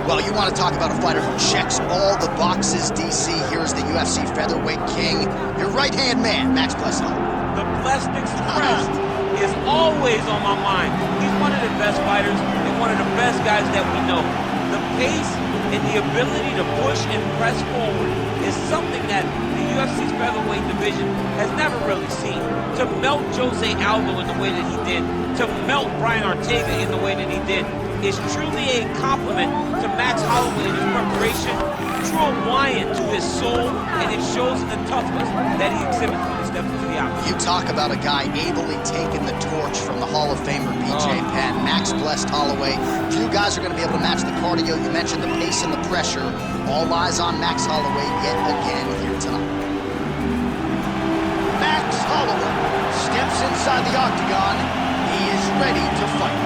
Well, you want to talk about a fighter who checks all the boxes, DC. Here's the UFC featherweight king, your right-hand man, Max Blessing. The Blessed Express is always on my mind. He's one of the best fighters and one of the best guys that we know. The pace and the ability to push and press forward is something that the UFC's featherweight division has never really seen. To melt Jose Aldo in the way that he did, to melt Brian Ortega in the way that he did, is truly a compliment to Max Holloway in his preparation, true Hawaiian to his soul, and it shows in the toughness that he exhibits when he steps into the octagon. You talk about a guy ably taking the torch from the Hall of Famer BJ Penn. Max blessed Holloway. Few guys are going to be able to match the cardio. You mentioned the pace and the pressure. All eyes on Max Holloway yet again here tonight. Max Holloway steps inside the octagon. He is ready to fight.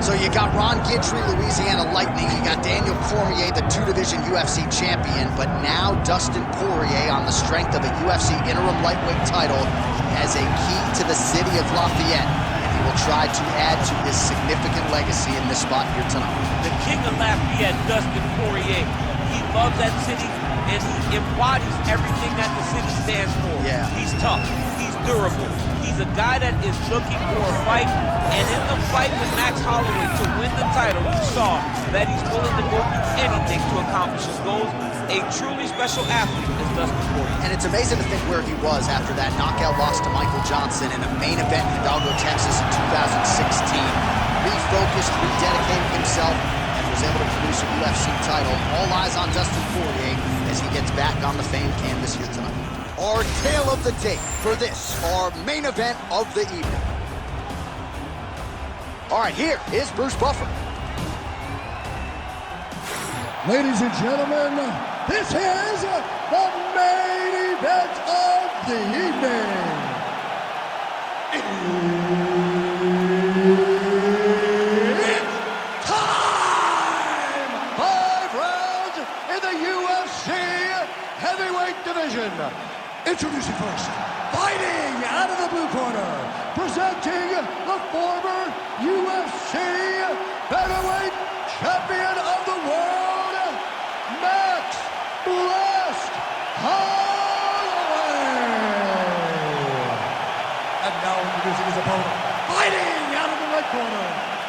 So you got Ron Gitry, Louisiana Lightning. You got Daniel Cormier, the two-division UFC champion. But now Dustin Poirier, on the strength of a UFC interim lightweight title, has a key to the city of Lafayette. And he will try to add to his significant legacy in this spot here tonight. The king of Lafayette, Dustin Poirier. He loves that city, and he embodies everything that the city stands for. Yeah. He's tough. He's durable. He's a guy that is looking for a fight, and in the fight with Max Holloway to win the title, you saw that he's willing to go through anything to accomplish his goals. A truly special athlete is Dustin Poirier. And it's amazing to think where he was after that knockout loss to Michael Johnson in a main event in Hidalgo, Texas in 2016. Refocused, rededicated himself, and was able to produce a UFC title. All eyes on Dustin Poirier as he gets back on the famed canvas here tonight. Our tale of the tape for this, our main event of the evening. All right, here is Bruce Buffer. Ladies and gentlemen, this is the main event of the evening. It's time! 5 rounds in the UFC heavyweight division. Introducing first, fighting out of the blue corner, presenting the former UFC featherweight champion of the world, Max Blessed Holloway. And now introducing his opponent, fighting out of the red corner,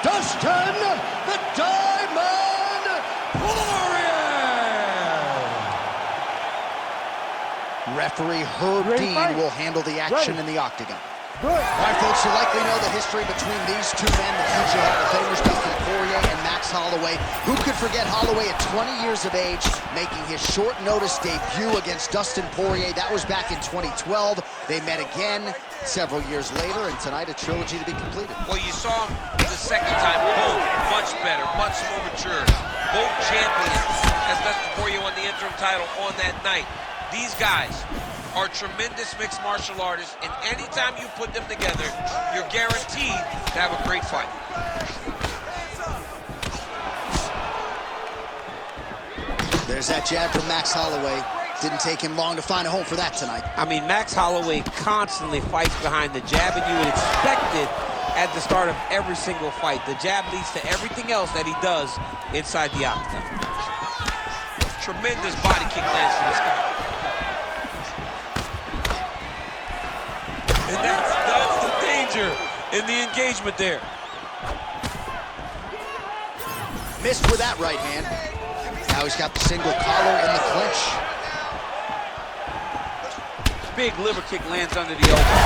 Dustin the Diamond Poirier. Referee Herb Dean will handle the action in the octagon. All right, folks, you likely know the history between these two men, the future Hall of Famers, Dustin Poirier and Max Holloway. Who could forget Holloway at 20 years of age, making his short notice debut against Dustin Poirier? That was back in 2012. They met again several years later, and tonight a trilogy to be completed. Well, you saw him the second time, both much better, much more mature. Both champions, as Dustin Poirier won the interim title on that night. These guys are tremendous mixed martial artists, and anytime you put them together, you're guaranteed to have a great fight. There's that jab from Max Holloway. Didn't take him long to find a home for that tonight. I mean, Max Holloway constantly fights behind the jab, and you would expect it at the start of every single fight. The jab leads to everything else that he does inside the octagon. Tremendous body kick lands for this guy. And that's the danger in the engagement there. Missed with that right hand. Now he's got the single collar in the clinch. Big liver kick lands under the elbow.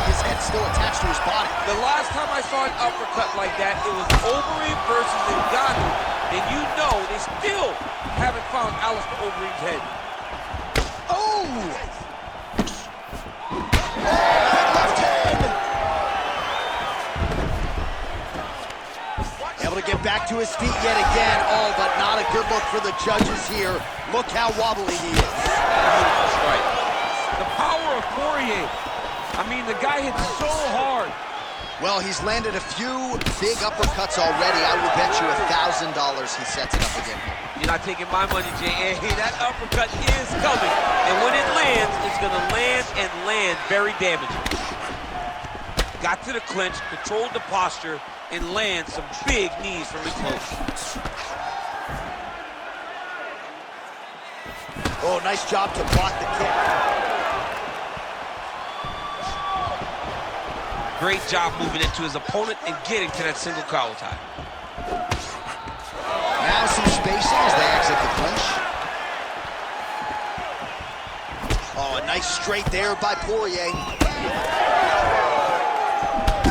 His head still attached to his body. The last time I saw an uppercut like that, it was Overeem versus Ngannou. And you know they still haven't found Alistair Overeem's head. Oh! Left hand. Able to get right back to his feet yet again. Oh, but not a good look for the judges here. Look how wobbly he is. Beautiful strike. The power of Poirier. I mean, the guy hits so hard. Well, he's landed a few big uppercuts already. I will bet you $1,000 he sets it up again. You're not taking my money, Jay. Hey, that uppercut is coming. And when it lands, it's going to land and land very damaging. Got to the clinch, controlled the posture, and land some big knees from the close. Oh, nice job to block the kick. Great job moving into his opponent and getting to that single collar tie. Now some spacing as they exit the clinch. Oh, a nice straight there by Poirier.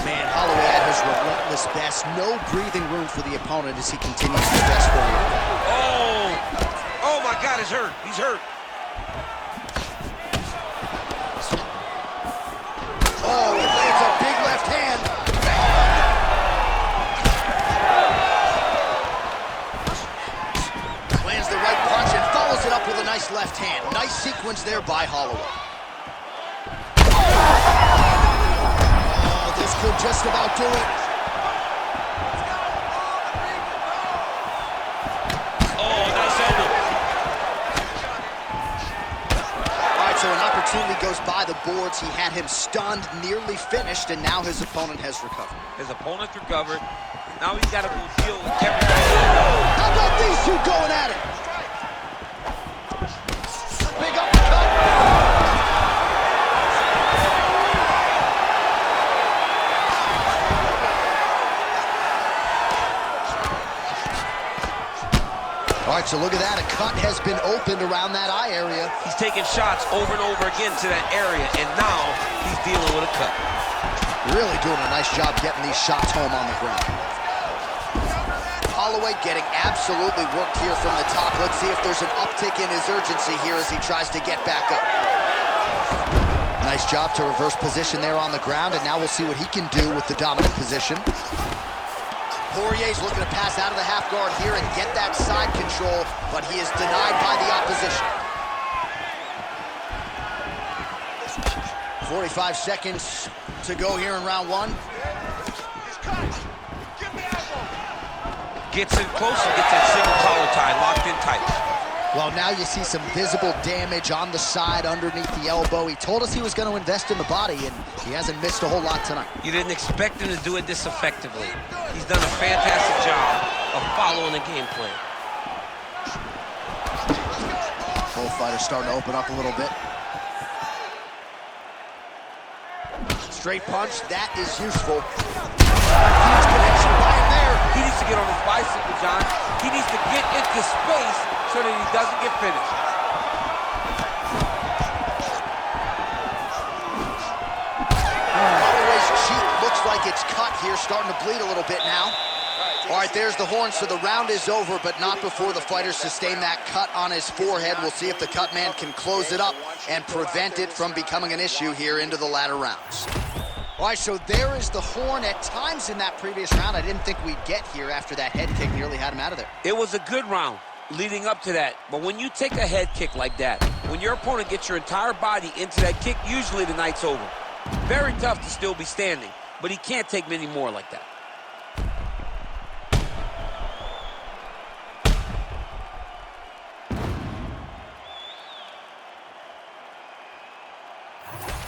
Man, Holloway at his relentless best. No breathing room for the opponent as he continues to press forward. Oh my God, he's hurt. He's hurt. Oh, he lands a big left hand. Lands the right punch and follows it up with a nice left hand. Nice sequence there by Holloway. Oh, this could just about do it. Oh, nice elbow. So an opportunity goes by the boards. He had him stunned, nearly finished, and now his opponent has recovered. His opponent recovered. Now he's got to deal with everything. How about these two going at it? Big uppercut. All right, so look at that. A cut has been opened around that eye area. He's taking shots over and over again to that area, and now he's dealing with a cut. Really doing a nice job getting these shots home on the ground. Holloway getting absolutely worked here from the top. Let's see if there's an uptick in his urgency here as he tries to get back up. Nice job to reverse position there on the ground, and now we'll see what he can do with the dominant position. Poirier's looking to pass out of the half guard here and get that side control, but he is denied by the opposition. 45 seconds to go here in round one. Gets in close and gets that single collar tie locked in tight. Well, now you see some visible damage on the side underneath the elbow. He told us he was going to invest in the body, and he hasn't missed a whole lot tonight. You didn't expect him to do it this effectively. He's done a fantastic job of following the game plan. Both fighters starting to open up a little bit. Straight punch, that is useful. Huge connection by him there. He needs to get on his bicycle, John. He needs to get into space so that he doesn't get finished. Holloway's cheek looks like it's cut here, starting to bleed a little bit now. All right, there's the horn, so the round is over, but not before the fighter sustained that cut on his forehead. We'll see if the cut man can close it up and prevent it from becoming an issue here into the latter rounds. All right, so there is the horn. At times in that previous round, I didn't think we'd get here after that head kick nearly had him out of there. It was a good round leading up to that, but when you take a head kick like that, when your opponent gets your entire body into that kick, usually the night's over. Very tough to still be standing, but he can't take many more like that.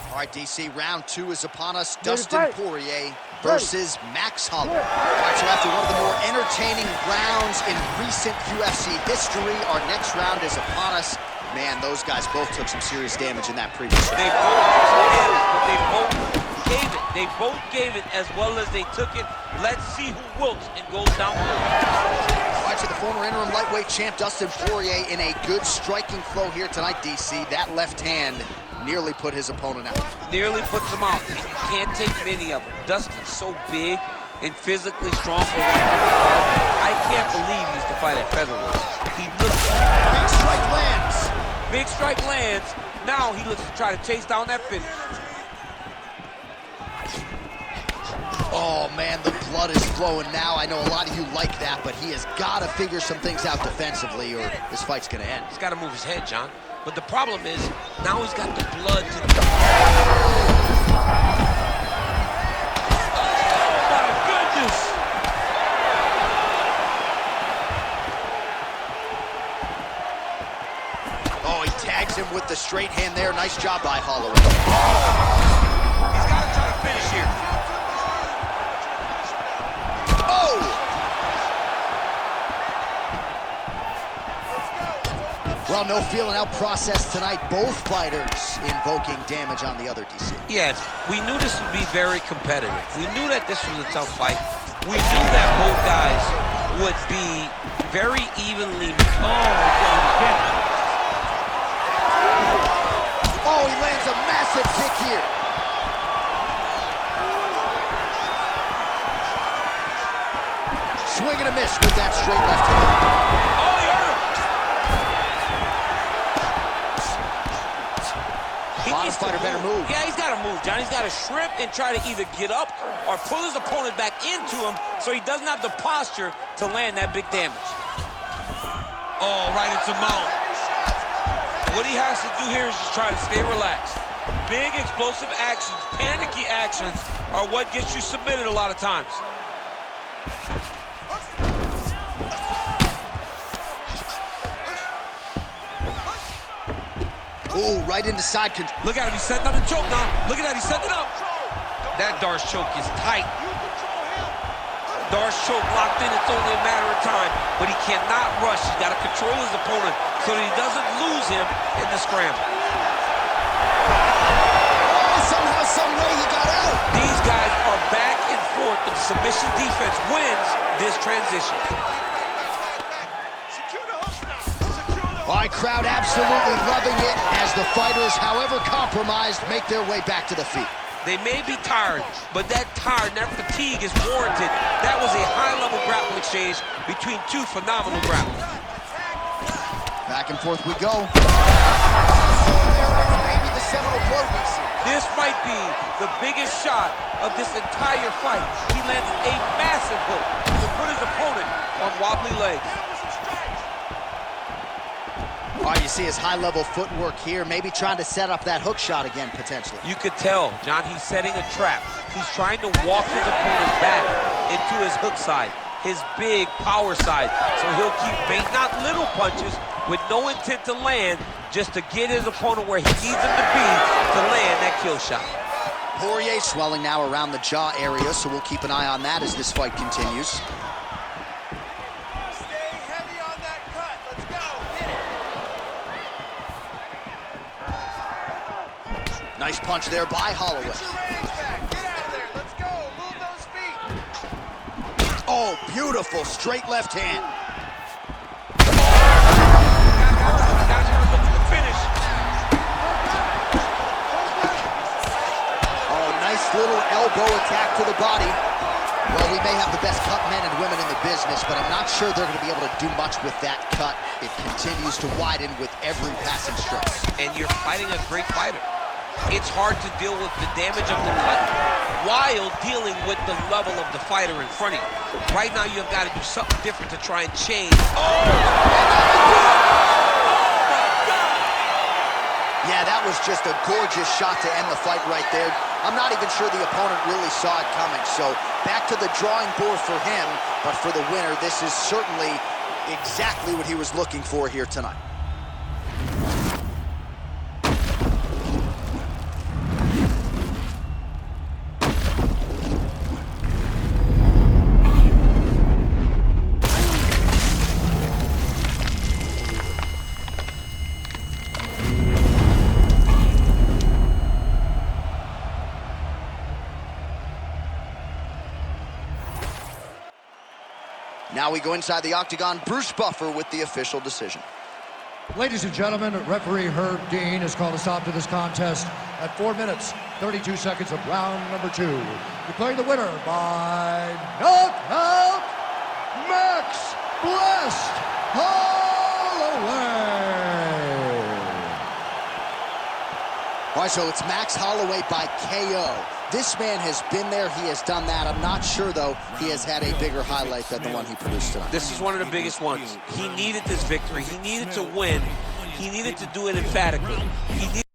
All right, DC, round two is upon us. Dustin Poirier versus Max Holloway. All right, so after one of the more entertaining rounds in recent UFC history, our next round is upon us. Man, those guys both took some serious damage in that previous round. They both took damage, but they both gave it. They both gave it as well as they took it. Let's see who wilts and goes down first. All right, so the former interim lightweight champ Dustin Poirier in a good striking flow here tonight, DC. That left hand nearly put his opponent out. Nearly puts him out. You can't take many of them. Dustin's so big and physically strong for 100. I can't believe he used to fight at featherweight. He looks big strike lands. Big strike lands. Now he looks to try to chase down that finish. Oh, man, the blood is flowing now. I know a lot of you like that, but he has got to figure some things out defensively or this fight's going to end. He's got to move his head, John. But the problem is, now he's got the blood to... Oh, my goodness! Oh, he tags him with the straight hand there. Nice job by Holloway. He's got to try to finish here. Well, no feeling out process tonight. Both fighters invoking damage on the other DC. Yes, we knew this would be very competitive. We knew that this was a tough fight. We knew that both guys would be very evenly... Oh, he lands a massive kick here. Swing and a miss with that straight left hand. Oh, he hurt him! Fighter better move. Yeah, he's got to move, John. He's got to shrimp and try to either get up or pull his opponent back into him so he doesn't have the posture to land that big damage. Oh, right into mount. What he has to do here is just try to stay relaxed. Big explosive actions, panicky actions are what gets you submitted a lot of times. Ooh, right into side control. Look at him, he's setting up the choke now. Look at that, he's setting it up. That Darce choke is tight. Darce choke locked in, it's only a matter of time, but he cannot rush. He's got to control his opponent so that he doesn't lose him in the scramble. Oh, somehow, some way he got out. These guys are back and forth, but the submission defense wins this transition. All right, crowd absolutely loving it as the fighters, however compromised, make their way back to the feet. They may be tired, but that tired, that fatigue is warranted. That was a high-level grappling exchange between two phenomenal grapplers. Back and forth we go. Maybe the seminal blow we see. This might be the biggest shot of this entire fight. He lands a massive hook to put his opponent on wobbly legs. All right, you see his high-level footwork here, maybe trying to set up that hook shot again, potentially. You could tell, John, he's setting a trap. He's trying to walk his opponent back into his hook side, his big power side. So he'll keep baiting out little punches with no intent to land, just to get his opponent where he needs him to be to land that kill shot. Poirier swelling now around the jaw area, so we'll keep an eye on that as this fight continues. Nice punch there by Holloway. Oh, beautiful straight left hand. Oh, nice little elbow attack to the body. Well, we may have the best cut men and women in the business, but I'm not sure they're going to be able to do much with that cut. It continues to widen with every passing stroke. And you're fighting a great fighter. It's hard to deal with the damage of the cut while dealing with the level of the fighter in front of you. Right now, you've got to do something different to try and change. Yeah, that was just a gorgeous shot to end the fight right there. I'm not even sure the opponent really saw it coming. So back to the drawing board for him, but for the winner, this is certainly exactly what he was looking for here tonight. Now we go inside the octagon. Bruce Buffer with the official decision. Ladies and gentlemen, referee Herb Dean has called a stop to this contest at 4 minutes, 32 seconds of round number 2. Declaring the winner by knockout, Max Blessed Holloway. All right, so it's Max Holloway by KO. This man has been there. He has done that. I'm not sure, though, he has had a bigger highlight than the one he produced tonight. This is one of the biggest ones. He needed this victory. He needed to win. He needed to do it emphatically. He needed